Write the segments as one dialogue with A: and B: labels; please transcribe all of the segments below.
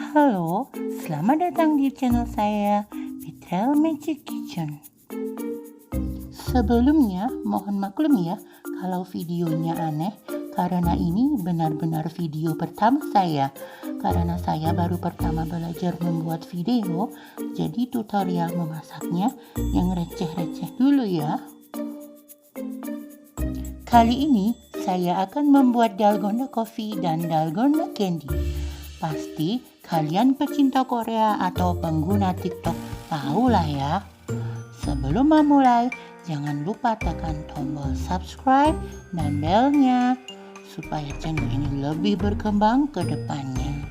A: Halo, selamat datang di channel saya, Betrel Magic Kitchen. Sebelumnya, mohon maklum ya kalau videonya aneh, karena ini benar-benar video pertama saya. Karena saya baru pertama belajar membuat video, jadi tutorial memasaknya yang receh-receh dulu ya. Kali ini, saya akan membuat dalgona coffee dan dalgona candy. Pasti kalian pecinta Korea atau pengguna TikTok tahulah ya. Sebelum memulai, jangan lupa tekan tombol subscribe dan belnya supaya channel ini lebih berkembang ke depannya.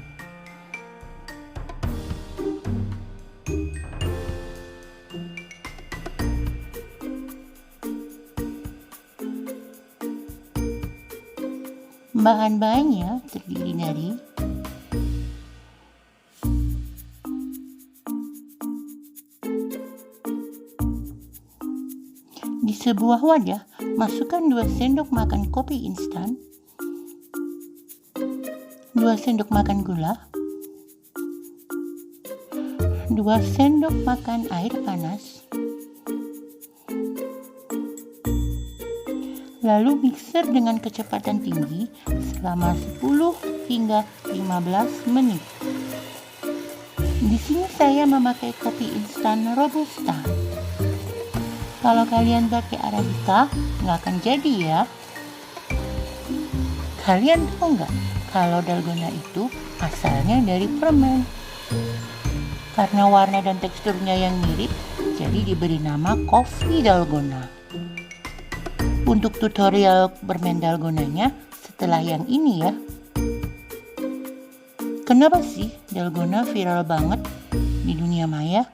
A: Bahan-bahannya terdiri dari di sebuah wadah, masukkan 2 sendok makan kopi instan, 2 sendok makan gula, 2 sendok makan air panas, lalu mixer dengan kecepatan tinggi selama 10 hingga 15 menit. Di sini saya memakai kopi instan Robusta. Kalau kalian pakai Arabica, nggak akan jadi ya. Kalian tahu nggak kalau dalgona itu asalnya dari permen? Karena warna dan teksturnya yang mirip, jadi diberi nama coffee dalgona. Untuk tutorial bermain dalgonanya setelah yang ini ya. Kenapa sih dalgona viral banget di dunia maya?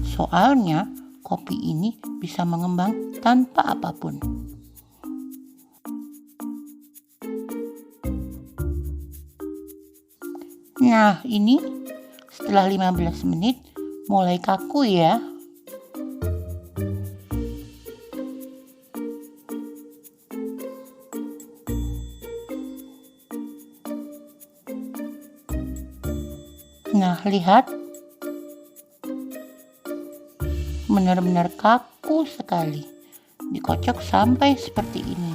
A: Soalnya kopi ini bisa mengembang tanpa apapun. Nah, ini setelah 15 menit mulai kaku ya. Nah, lihat. Benar-benar kaku sekali. Dikocok sampai seperti ini.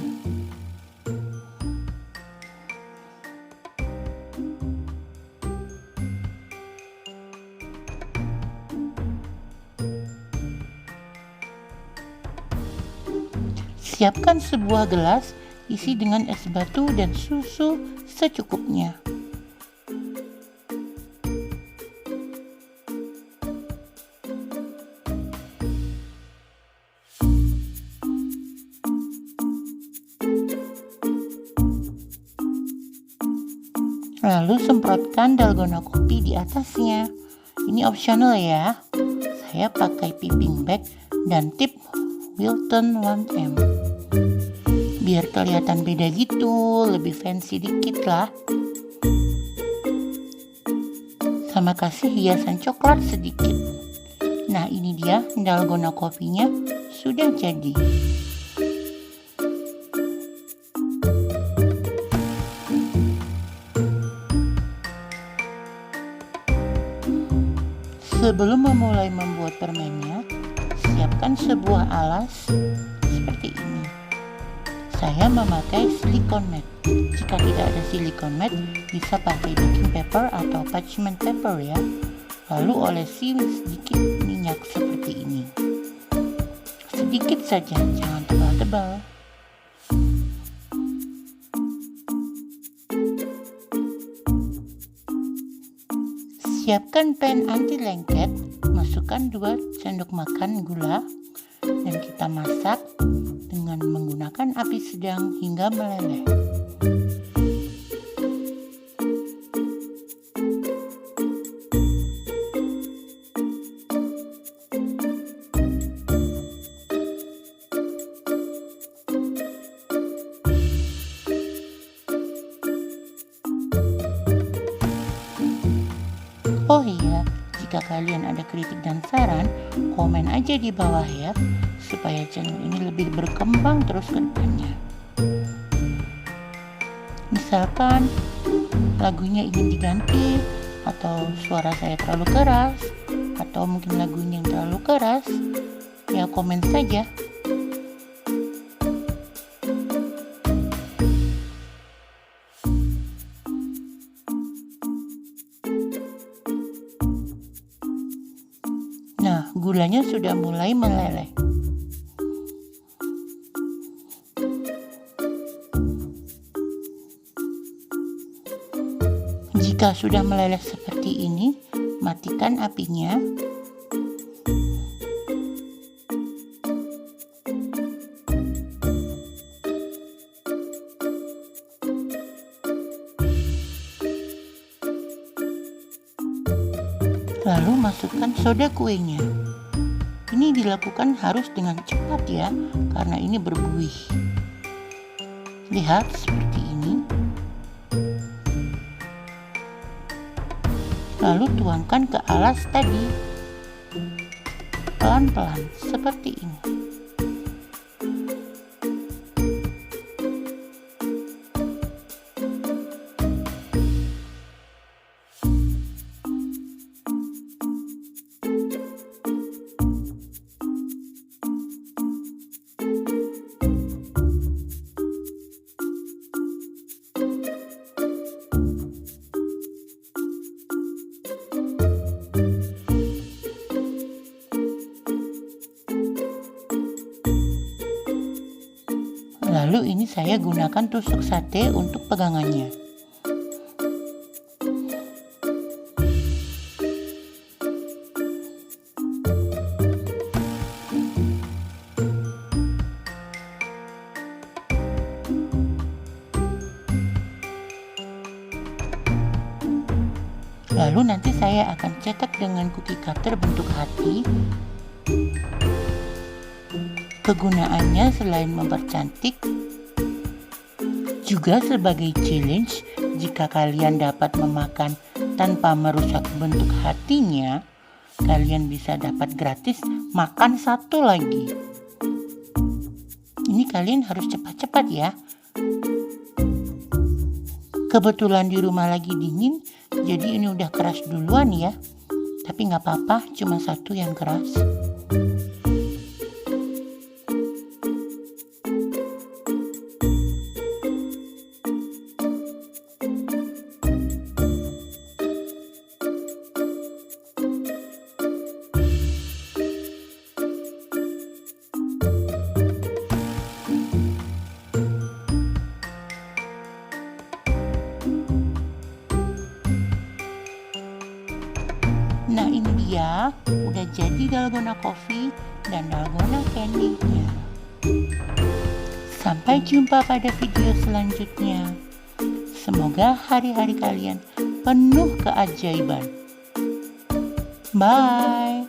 A: Siapkan sebuah gelas isi dengan es batu dan susu secukupnya. Lalu semprotkan dalgona kopi di atasnya. Ini optional ya. Saya pakai piping bag dan tip Wilton 1M. Biar kelihatan beda gitu, lebih fancy dikit lah. Sama kasih hiasan coklat sedikit. Nah, ini dia dalgona kopinya sudah jadi. Sebelum memulai membuat permennya, siapkan sebuah alas seperti ini. Saya memakai silicone mat. Jika tidak ada silicone mat, bisa pakai baking paper atau parchment paper ya. Lalu olesi sedikit minyak seperti ini. Sedikit saja, jangan tebal-tebal. Siapkan pan anti lengket, masukkan 2 sendok makan gula, dan kita masak dengan menggunakan api sedang hingga meleleh. Oh iya, jika kalian ada kritik dan saran, komen aja di bawah ya, supaya channel ini lebih berkembang terus ke depannya. Misalkan lagunya ingin diganti atau suara saya terlalu keras, atau mungkin lagunya yang terlalu keras, ya komen saja. Nah, gulanya sudah mulai meleleh. Jika sudah meleleh seperti ini, matikan apinya. Lalu masukkan soda kuenya. Ini dilakukan harus dengan cepat ya, karena ini berbuih. Lihat seperti ini. Lalu tuangkan ke alas tadi. Pelan-pelan seperti ini. Lalu ini saya gunakan tusuk sate untuk pegangannya. Lalu nanti saya akan cetak dengan cookie cutter bentuk hati. Kegunaannya selain mempercantik, juga sebagai challenge. Jika kalian dapat memakan tanpa merusak bentuk hatinya, kalian bisa dapat gratis makan satu lagi. Ini kalian harus cepat-cepat ya. Kebetulan di rumah lagi dingin, jadi ini udah keras duluan ya. Tapi nggak apa-apa, cuma satu yang keras. Nah ini dia, udah jadi dalgona coffee dan dalgona candy-nya. Sampai jumpa pada video selanjutnya. Semoga hari-hari kalian penuh keajaiban. Bye.